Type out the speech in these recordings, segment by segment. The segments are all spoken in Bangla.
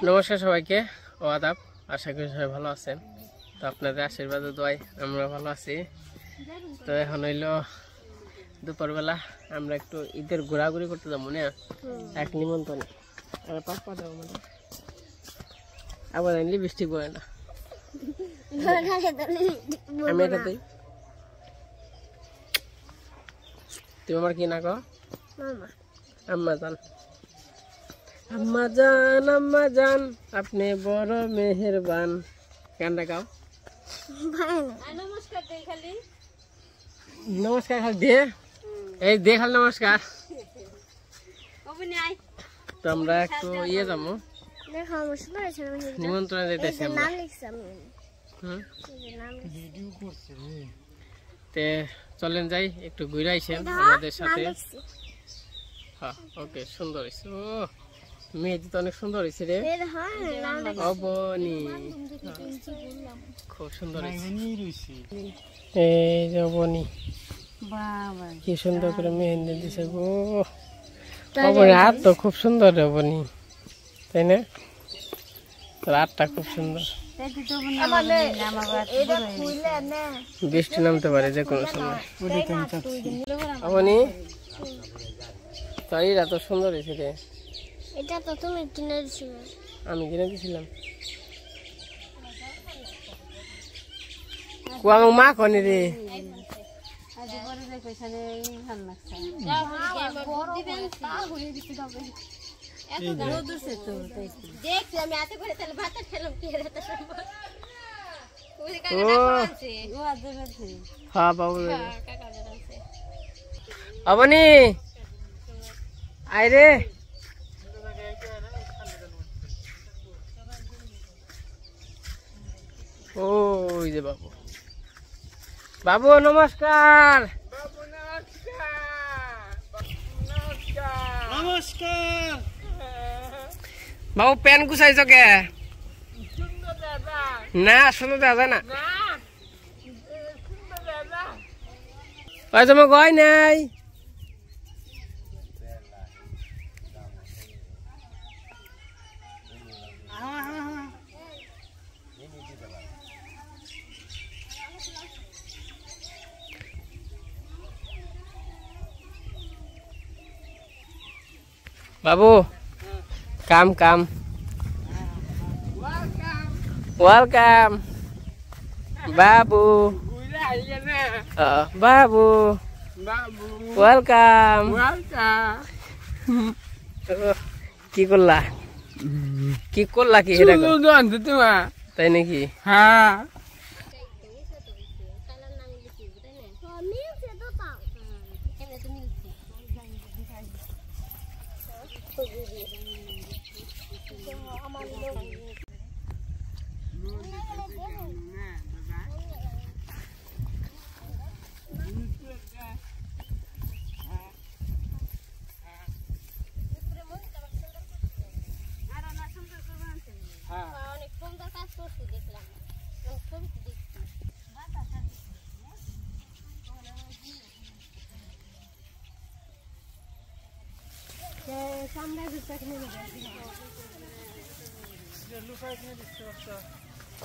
নমস্কার সবাইকে ও আদাব। আশা করি সবাই ভালো আছেন। তো আপনাদের আশীর্বাদ ও দোয়ায় আমরা ভালো আছি। তো এখন হইলো দুপুরবেলা, আমরা একটু ঈদের ঘোরাঘুরি করতে যাবো না, এক নিমন্ত্রণে। আবার আনলি বৃষ্টি পড়ে না, আমি এটাতেই। তুমি আমার কি না কো? আম্মা জান, আম্মা জান, আম্মা জান, আপনি বড় মেহেরবান। গানটা গাও। নমস্কার খালি দিয়ে, এই দিয়ে খালি নমস্কার। তো আমরা একটু ইয়ে যাবো, নিমন্ত্রণে যেতেছি আমরা। তে চলেন যাই, একটু ঘুরে আইসেন আমাদের সাথে। হ্যাঁ ওকে, সুন্দর হয়েছে। ও মেহেদি তো অনেক সুন্দর হয়েছে রে। অবনি খুব সুন্দর হয়েছে। এই যে অবনি কি সুন্দর করে মেহেদি দিছে গো। অবনি হাত তো খুব সুন্দর রে অবনি, তাই না? তোর হাতটা খুব সুন্দর। বৃষ্টি নামতে পারে যে কোনো সময়। অবনি তোর এত সুন্দর হয়েছে রে। এটা তো তুমি কিনে দিছিলে। আমি কিনে দিছিলাম। কুয়াং মা কোনি রে। আজ পরে যে কইছানে ভাল লাগছে। এত রোদ উঠছে তো দেখছি আমি এত করে তাহলে ভাত খেলাম কি রে তা সম্ভব। ওই কাকাটা কোনছে ও আদর আছে। হ্যাঁ বাবু কাকাটা আছে। অবনি আই রে। ওই যে বাবু, বাবু নমস্কার। নমস্কার। বাবু প্যান গুছাইছ কে? না শুনো দাদা না, ওই তোমার গয় নাই। বাবু কাম কাম, ওয়েলকাম বাবু। বাবু ওয়েলকাম। কি করলা কি করলা কি সেটা তাই নাকি? হ্যাঁ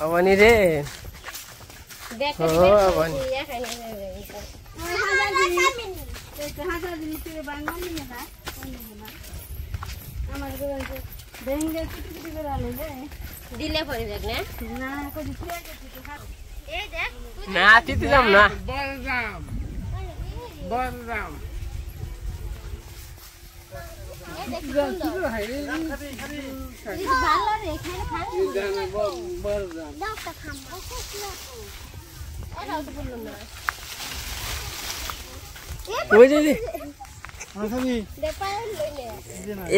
অবনি রে। দিলে পরে দেখ না তিতে যাম না। বলরাম বলরাম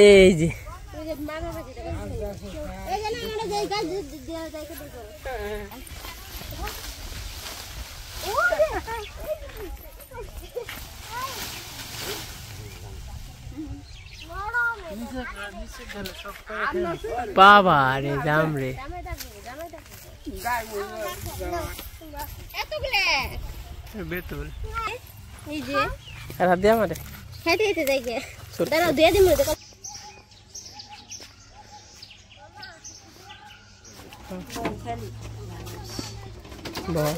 এই যে বাবা রে দাম রে। বেতুল এই যে আর হাত দিয়ে আমারে খেতে খেতে দেখে দাঁড়াও দিয়ে দিন। বহ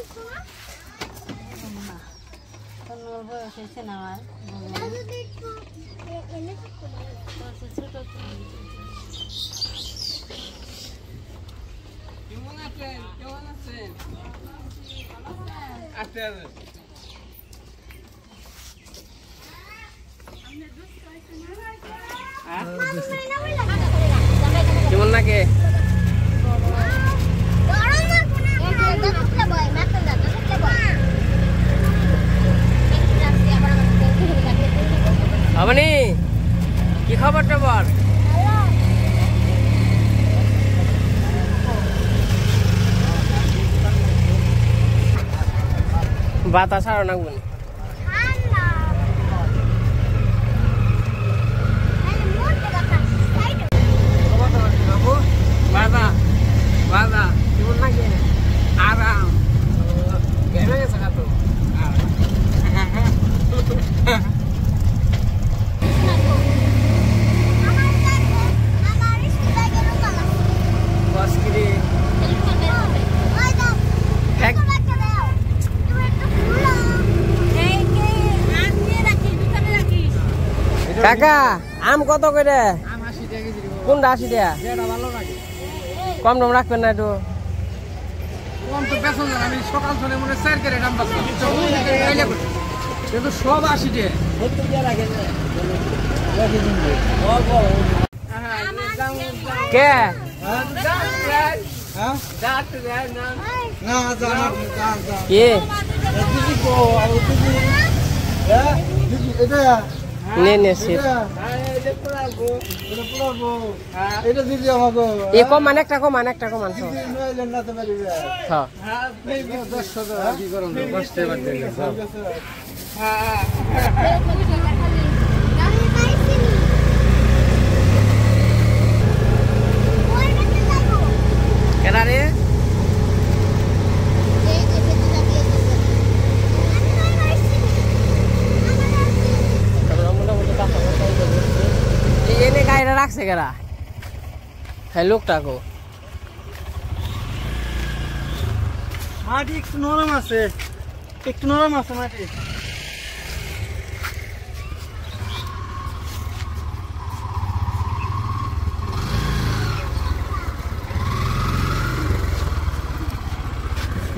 কেমন লাগে আপনি কি খবর টবর বাতাস আরো নাকবেন বাদা বাদা কেমন লাগে আরাম ঘেমে গেছে না তো কাকা আম কত করে কোনটা 80 টাকা কম দাম রাখবেন না একটু কম তো বেতন আমি সকাল ধরে মনে 4 করে দাম বাঁচলাম কিন্তু সব 80 টাকা কে কমান একটা কমান কেনা রে এনে গাড়িটা রাখছে কেরা হ্যাঁ লোকটাকে মাটি একটু নরম আছে মাটি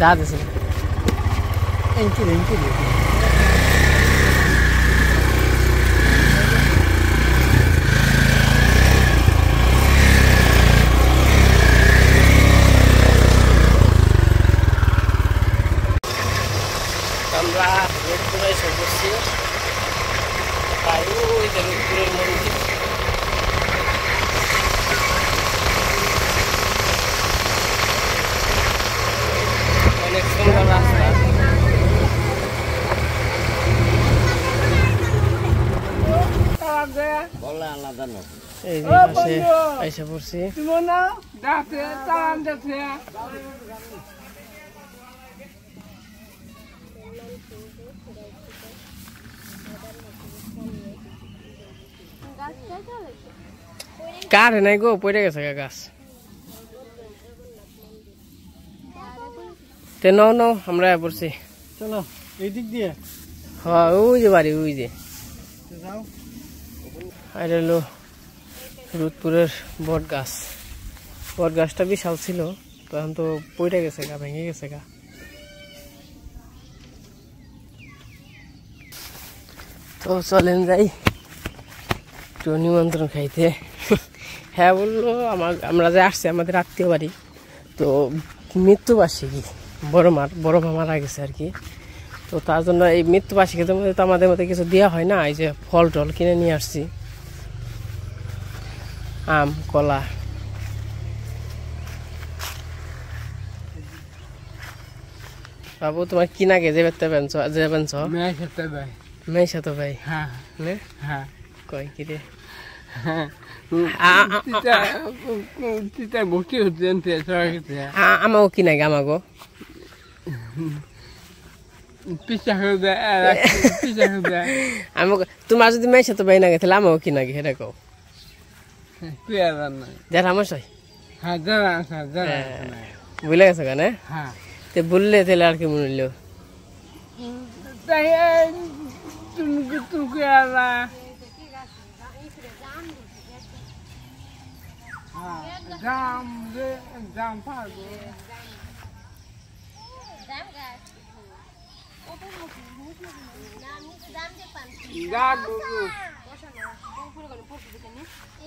যা দিছে আমরা রোদপুরে এসে বসছি তাই ওই যে রোদপুরের মন্দির অনেক সুন্দর রাস্তা এই যে পাশে এসে পড়ছি কার নাই গো পড়ে গেছে গাছ তে নাও আমরা পড়ছি চলো এই দিক দিয়ে হ্যাঁ ওই যে বাড়ি ওই যে যাও আর হলো রোদপুরের বট গাছটা বিশাল ছিল তখন তো পড়ে গেছে গা ভেঙে গেছে গা তো চলেন যাই একটু নিমন্ত্রণ খাইতে হ্যাঁ বললো আমরা যে আসছি আমাদের আত্মীয় বাড়ি তো মৃত্যুবার্ষিকী বড় মা মারা গেছে আর কি তো তার জন্য এই মৃত্যুবার্ষিকীতে মধ্যে তো আমাদের মধ্যে কিছু দেওয়া হয় না এই যে ফল টল কিনে নিয়ে আসছি আম কলা বাবু তোমার কি নাগে যে বেনছ মেয়ের সাথে ভাই হ্যাঁ কয় কি রে আমাকে কি নাগে আমাকে তোমার যদি মেয়ের সাথে ভাই নাগে তাহলে আমাকে কি নাগে সেটা কও জেঠামশাই হ্যাঁ যারা যারা ভুলে গেছো কেন? হ্যাঁ তো বললে তাহলে আর কি মনে হইলো? তাই তুমি তুমি আলা জাম রে জাম পারবো জাম গাছ না আমি জাম দে পান গাছ বুবু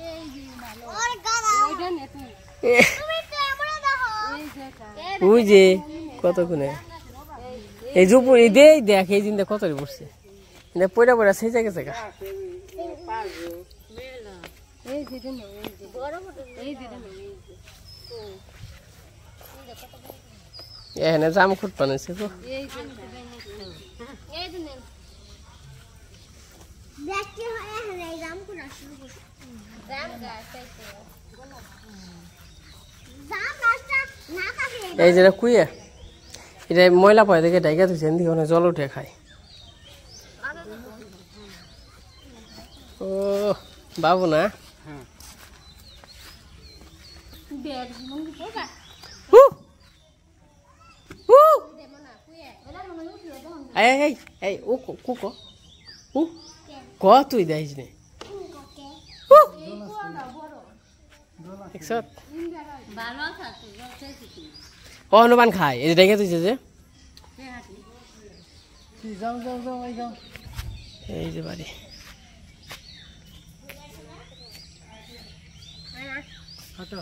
এই যে ভালো ওর গাছ ওইটা নে তুই তুমি ক্যামেরা দেখো এই যে ওই যে কত কোনে এই যে উপরে দেই দেখ এই দিনটা কত রে পড়ছে এটা পয়রা পয়রা সেই জায়গা জায়গা এই যে দেন এই যে বড় বড় এই যে দেন এখানে জাম খুট বানাইছে তো এই যে এই দেন দেখতে হয় এখানে জাম কোনা শুরু করছে জাম গাছ তাই তো জাম গাছটা না থাকে এই যেটা কুইয়া এটা ময়লা পায় দেখে ডাইকা দিচ্ছে এদিকে অনেক জল উঠে খায় ও বাবু না বেড মুঙ্গি পোকা হু হু এই এই এই ও কুকো হু ক তুই দেখিস নে একশো ভালো থাকে ও অনুমান খায় এই যে ডাইকা দিচ্ছে যে যাও যাও যাও এই যাও এই যে বাড়ি হাঁটো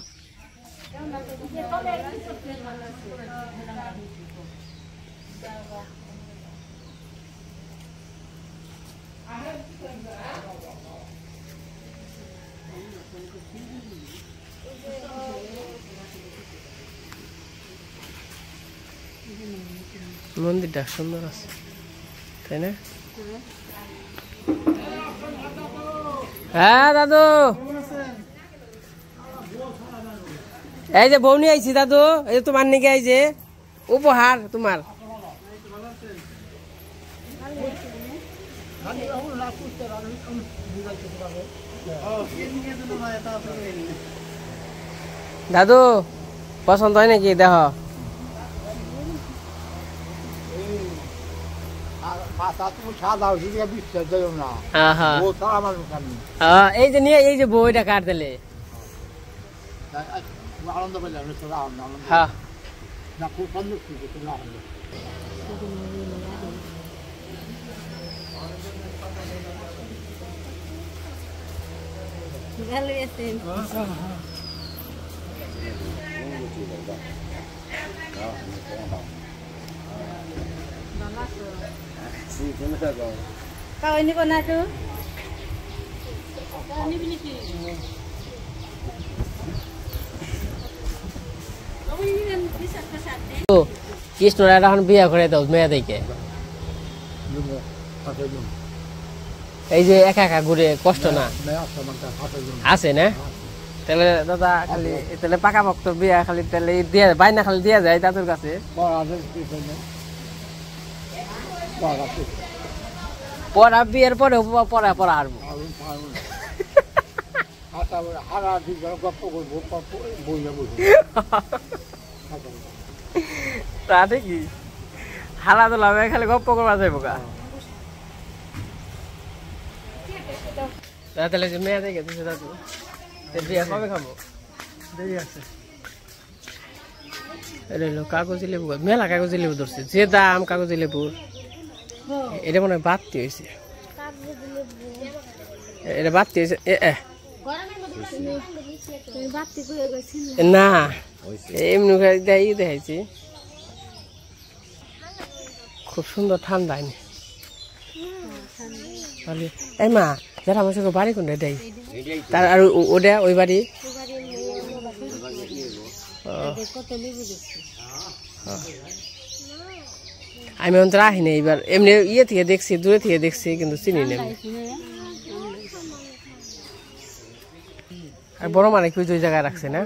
মন্দিরটা সুন্দর আছে তাই না? হ্যাঁ দাদু এই যে বৌনি আইছি দাদু এই যে তোমার নাকি আইছে উপহার তোমার দাদু পছন্দ হয় নাকি দেখ এই যে নিয়ে এই যে বইটা কাট দিলে আনন্দ পেলাম হ্যাঁ না খুব সুন্দর ভালো আছে Kau ini kena tu? Ini beli ni. Kau ini kan bisa kesat deh. কৃষ্ণরা এখন বিয়ে করে দাও মেয়ে দেখে এই যে একা একা ঘুরে কষ্ট না আছে না তাহলে দাদা খালি তাহলে পাকা ভক্ত বিয়া খালি তাহলে দিয়ে বাইনা খালি দিয়া যায় দাদুর কাছে পড়া বিয়ের পরে পড়া পড়া হারবো তা ঠিকই হারা তো লাভে খালি গপ্প করবা যাইব গা তাহলে যে মেয়ে দেখে দিছে দাদু বিয়া কবে খাবো দেরি আছে রইলো কাগজি লেবু মেলা কাগজি লেবু ধরছে যে দাম কাগজি লেবুর এটা মনে হয় বাড়তি হয়েছে এটা বাড়তি হয়েছে না এমনি দেখাইছি খুব সুন্দর ঠান্ডা এই মা যারা আমার সঙ্গে বাড়ি কোনটা এটাই তার আর ওটা ওই বাড়ি আমি অন্তর আহিনি এইবার এমনি ইয়ে থেকে দেখছি দূরে থেকে দেখছি কিন্তু চিনি না আর বড় মানে কি ওই জায়গায় রাখছে না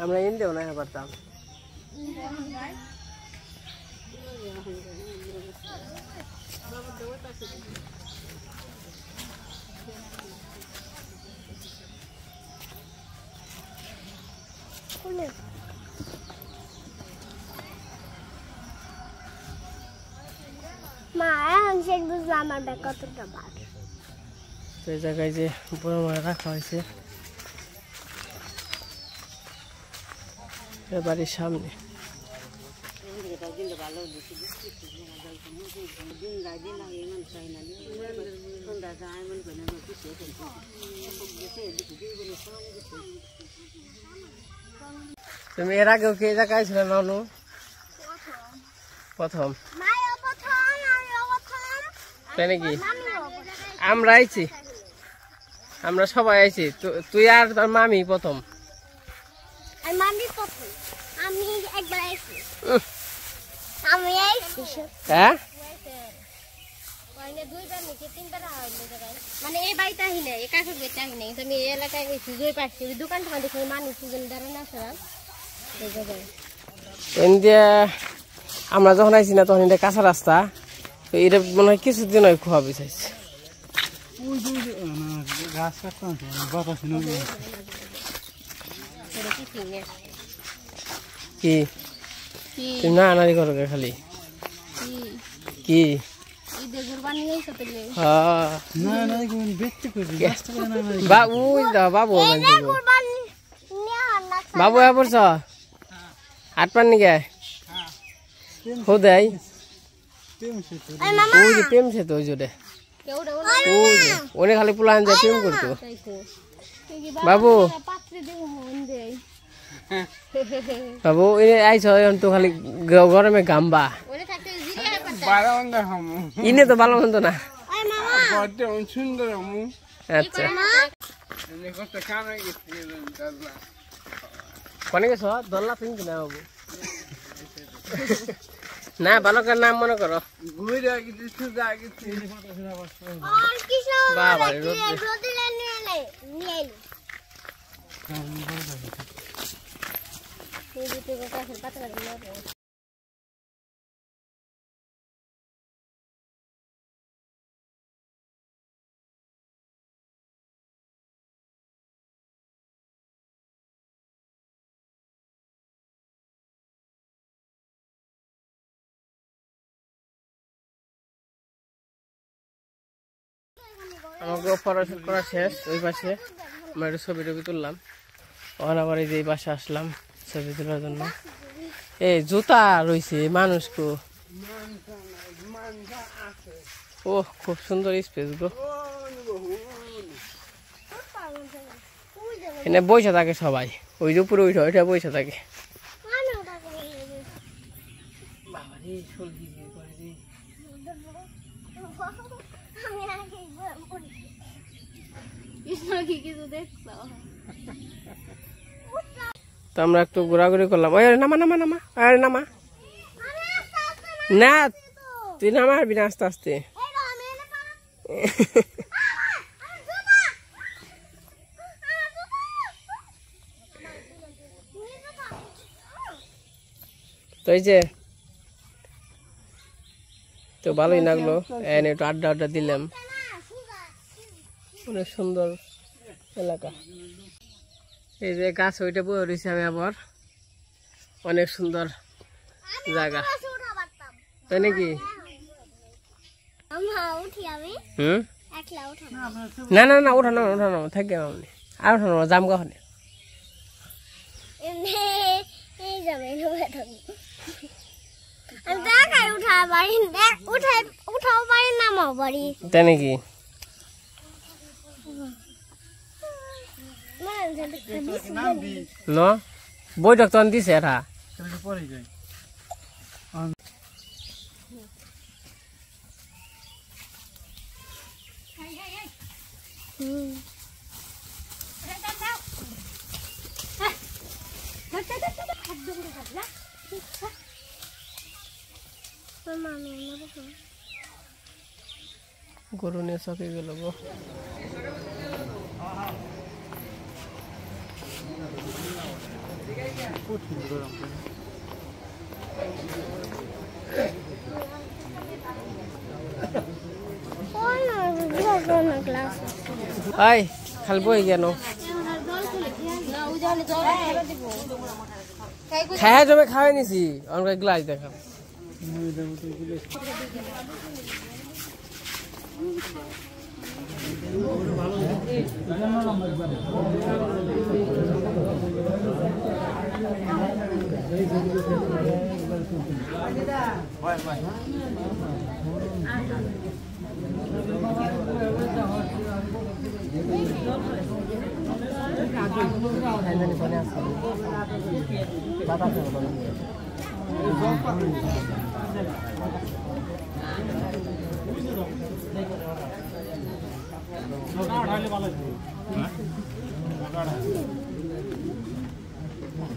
আমরা এনতেও না পারতাম মা এখন সেই বুঝলাম আমার ব্যাগ কতটা ভাগ। তো এই জায়গায় যে বড় মাছ রাখা হয়েছে বাড়ির সামনে। তুমি এর আগেও কি জায়গায় ছিল নানু? প্রথম তাই নাকি? আমরা আইছি, আমরা সবাই আইছি। তুই আর তোর মামি প্রথম? আমি একবার আইছি। আমি আইছি হ্যাঁ মানে এই বাড়িতে আহি নাই, এই কাকুর বাড়িতে আহি নাই। আমি এই এলাকায় এসেছি, দুই পাশে দোকান টোকান দেখে মানুষ দাঁড়ানো আসলাম এই জায়গায়। ইন্ডিয়া আমরা যখন আইছি না তখন এটা কাঁচা রাস্তা, তো এটা মনে হয় কিছুদিন হয় খোয়া বিছাইছে। কি তুমি না আনারি করো খালি কি? বাবু বাবু পড়ছ হাট পান নি গায় হোদাই ওই যে প্রেম সে তো ওই জোরে ওনে খালি পুলান যায় প্রেম করতো। বাবু বাবু আইস তো খালি গরমে গাম্বা ইনে তো ভালো মন্দ না। আচ্ছা কোনে গেছ দল্লা পিনকি না বাবু? না বালকের নাম মনে করো বাবা আমাকে ফটোশুট করা শেষ। ওই পাশে আমরা একটা ছবি টবি তুললাম, ওখানে আবার এই যে এই পাশে আসলাম ছবি তোলার জন্য। এই জুতা রয়েছে মানুষকে, ও খুব সুন্দর স্পেস গো। এখানে বসে থাকে সবাই, ওই যে উপরে ওইটা ওইটা বসে থাকে। তো আমরা একটু ঘোরাঘুরি করলাম। ওই নামা নামা নামা, আরে নামা না, তুই নামাবি না আস্তে আস্তে। তো এই যে তো ভালোই লাগলো, একটু আড্ডা আড্ডা দিলাম। অনেক সুন্দর এলাকা। এই যে গাছ ওইটা বয়ে রয়েছে, আমি আবার অনেক সুন্দর জায়গা, তাই নাকি? না না না ওঠানো ওঠানো থাকে আর ওঠানো যাম কখনে। তাই নাকি? ন বৈঠক তখন দিছে এটা গরু নিয়ে চকে গেল গো। আই খালি বই কেন খাই জমে খাওয়াই নিছি, আমরা গ্লাস দেখাম।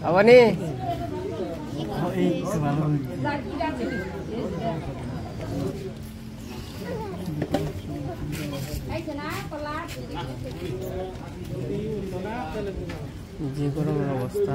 Awani যে গরমের অবস্থা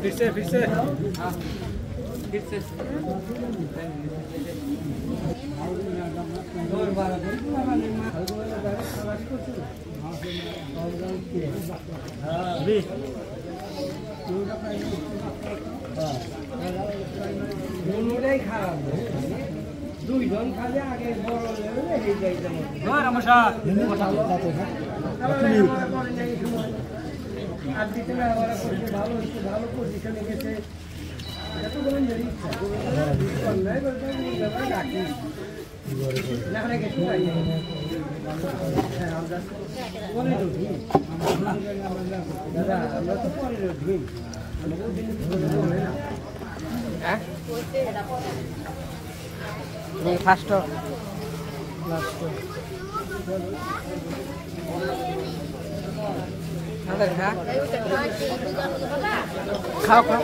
फिर से দুইজন খালি আগে বড় লেভেলে এই যাইতে আর দিতে না ওরা করছে ভালো হচ্ছে ভালো পজিশনে গেছে এত বড় মেরি ইচ্ছা নাই বলতে ব্যাপার ডাকি না গেছে আমরা পরে ঢুকি দাদা আমরা তো পরে ঢুকি আমাদের দিন ধরে না হ্যাঁ এই ফার্স্ট লাস্ট খাও খাও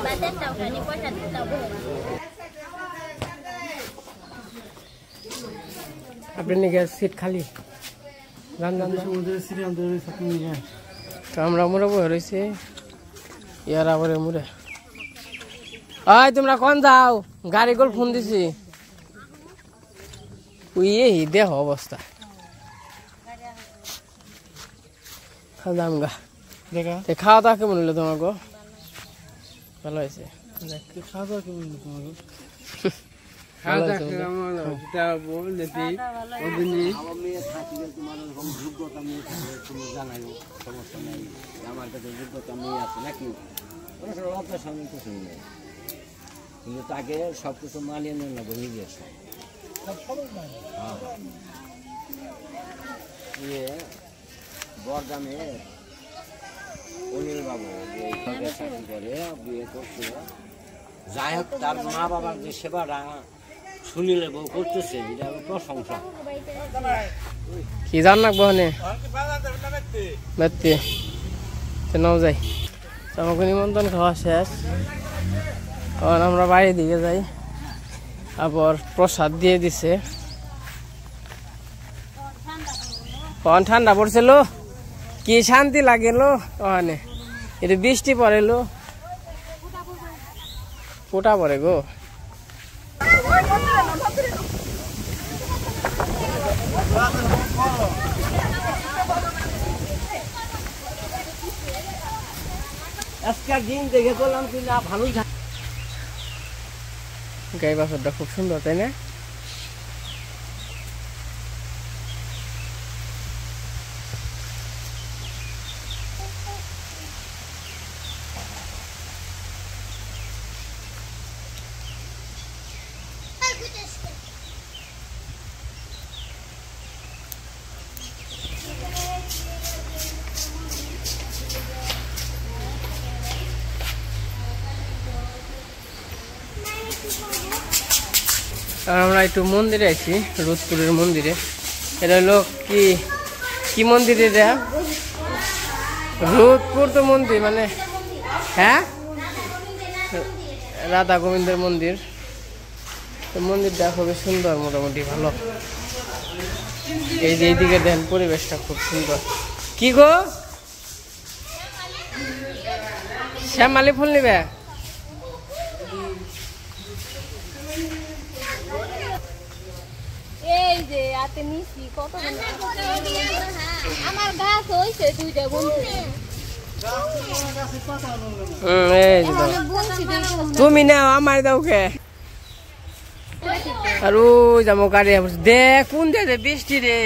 আপনি নিয়ে সিট খালি তো আমরা মুড়ে বয়ে রয়েছি ইয়ার আবার মুড়ে ওই তোমরা কোন যাও গাড়ি গোল ফোন দিছি এই দেহ অবস্থা খাওয়া খাওয়া দাওয়া কেমন হলো তোমাকে ভালো হয়েছে খাওয়া দাওয়া কেমন হলো তোমাকে কিন্তু তাকে সবকিছু মানিয়ে নেন না নিজের বরদামে অনিল বাবু চাকরি করে বিয়ে করছে যাই হোক তার মা বাবার যে সেবাটা শুনিলে বউ করতেছে এটা প্রশংসা কি জান না বহনে নাও যাই আমাকে নিমন্ত্রণ খাওয়া শেষ কারণ আমরা বাইরের দিকে যাই আবার প্রসাদ দিয়ে দিছে কখন ঠান্ডা পড়ছিল কি শান্তি লাগেল ওখানে এটা বৃষ্টি পড়েল ফোটা পড়ে গো আজকের দিন দেখে করলাম কি না ভালোই গাই বাছরটা খুব সুন্দর তাই না আমরা একটু মন্দিরে আছি রোদপুরের মন্দিরে এটা হলো কি মন্দির এটা রোদপুর তো মন্দির মানে হ্যাঁ রাধা গোবিন্দের মন্দির তো মন্দিরটা খুবই সুন্দর মোটামুটি ভালো এই যে এইদিকে দেন পরিবেশটা খুব সুন্দর কি গো শ্যামালি ফুল নিবে? এই যে আতে নিছি কত আমার গাছ হইছে দুইটা বন্ধু এই যে দাও। তুমি নাও আমার দাও কে আর ওই যাবো গাড়ি দেখ কোন দে বৃষ্টি রে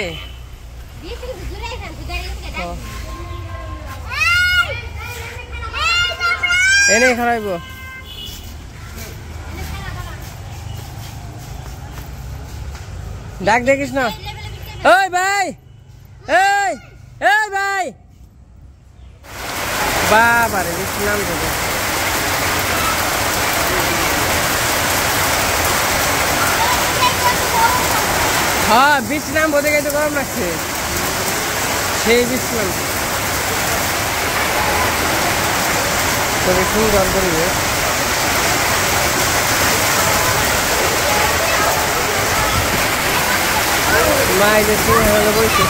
এনে খারাইব ডাক দেখিস না ওই ভাই এই এই ভাই বাবা রে বৃষ্টি নাম দেবে হ্যাঁ বৃষ্টি নাম বোধে গেছে গরম লাগছে সেই বৃষ্টি নাম তবে সুন্দর পরিবেশ মায়েদের সিংহ বইছে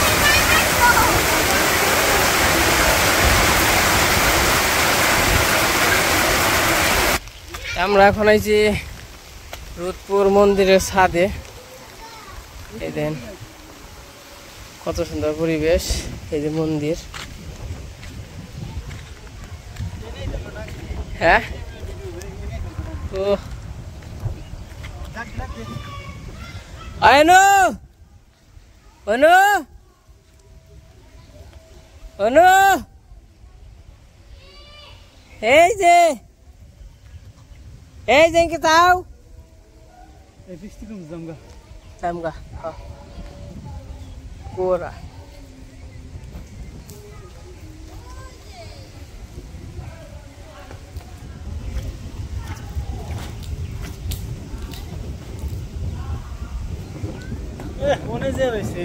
আমরা এখন আইছি রুদপুর মন্দিরের ছাদে এই দেন কত সুন্দর পরিবেশ এই যে মন্দির হ্যাঁ ও আয়নো অনু অনু এই যে কি তাও এই বৃষ্টি কম জামগা জামগা কোরা মনে যে রয়েছে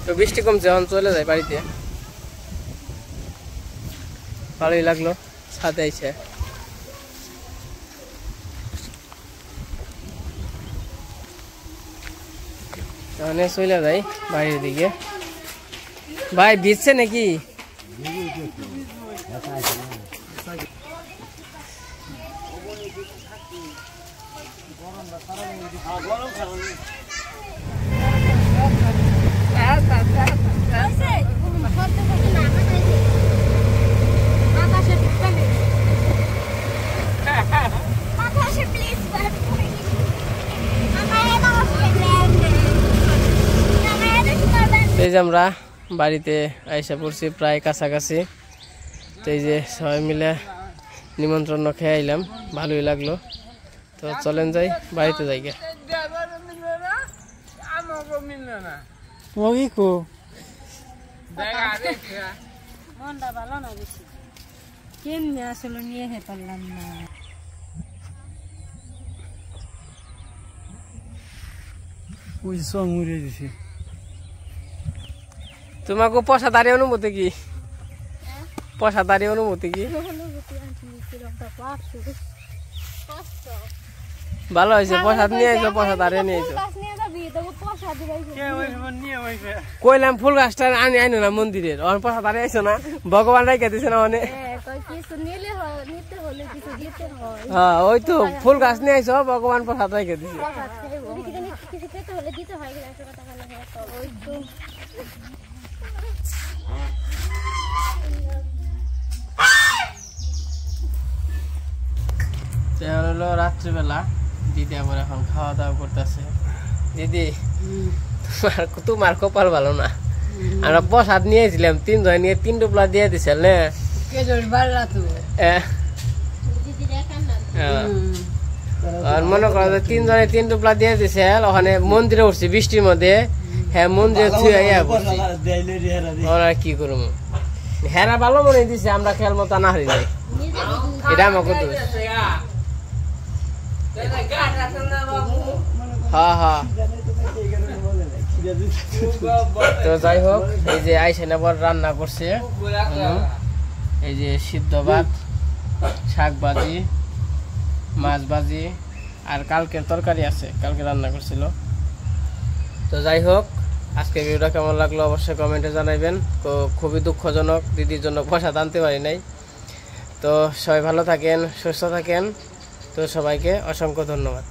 তো বৃষ্টি কমছে এখন চলে যায় বাড়িতে ভালোই লাগলো ছাদে আইছে তাহলে চলে যাই বাড়ির দিকে ভাই ভিজছে নাকি এই যে আমরা বাড়িতে আইসা পড়ছি প্রায় কাছাকাছি তো এই যে সবাই মিলে নিমন্ত্রণ খেয়ে আইলাম ভালোই লাগলো তো চলেন যাই বাড়িতে যাই গে মনটা ভালো না বেশি কেমনে আসলে নিয়ে পারলাম না ওই সব মুড়ে দিছে তোমাকে পেশাদারি অনুমতি কি পেশাদারি অনুমতি কি ভালো হয়েছে প্রসাদ নিয়ে আইছো পেশাদারি নিয়ে আইছো কইলাম ফুল গাছটা আনি আইনো না মন্দিরের অন পেশাদারি আইছো না ভগবান রাইখা দিছে না অনে হ্যাঁ ওই তো ফুল গাছ নিয়ে আইছো ভগবান প্রসাদ রাইখা দিছে হলো রাত্রিবেলা দিদি আবার এখন খাওয়া দাওয়া করতেছে দিদি তোমার কপাল ভালো না আমরা প্রসাদ নিয়েছিলাম তিনজন নিয়ে 3 টুকরা দিয়ে দিছে আর মনে করো 3 জনে 3 টুকরা দিয়ে দিছে ওখানে মন্দিরে উঠছি বৃষ্টির মধ্যে হ্যাঁ মন্দিরে ছুঁয়ে ওরা কি করবো হেরা ভালো মনে দিছে আমরা খেয়াল মতো না হারি যাই এটা আমাকে হ্যাঁ হ্যাঁ তো যাই হোক এই যে আইসেন আবার রান্না করছে এই যে সিদ্ধ ভাত শাক ভাজি মাছ ভাজি আর কালকের তরকারি আছে কালকে রান্না করছিল তো যাই হোক আজকে ভিডিওটা কেমন লাগলো অবশ্যই কমেন্টে জানাবেন। তো খুবই দুঃখজনক, দিদির জন্য প্রসাদ আনতে পারি নাই। তো সবাই ভালো থাকেন, সুস্থ থাকেন। তো সবাইকে অসংখ্য ধন্যবাদ।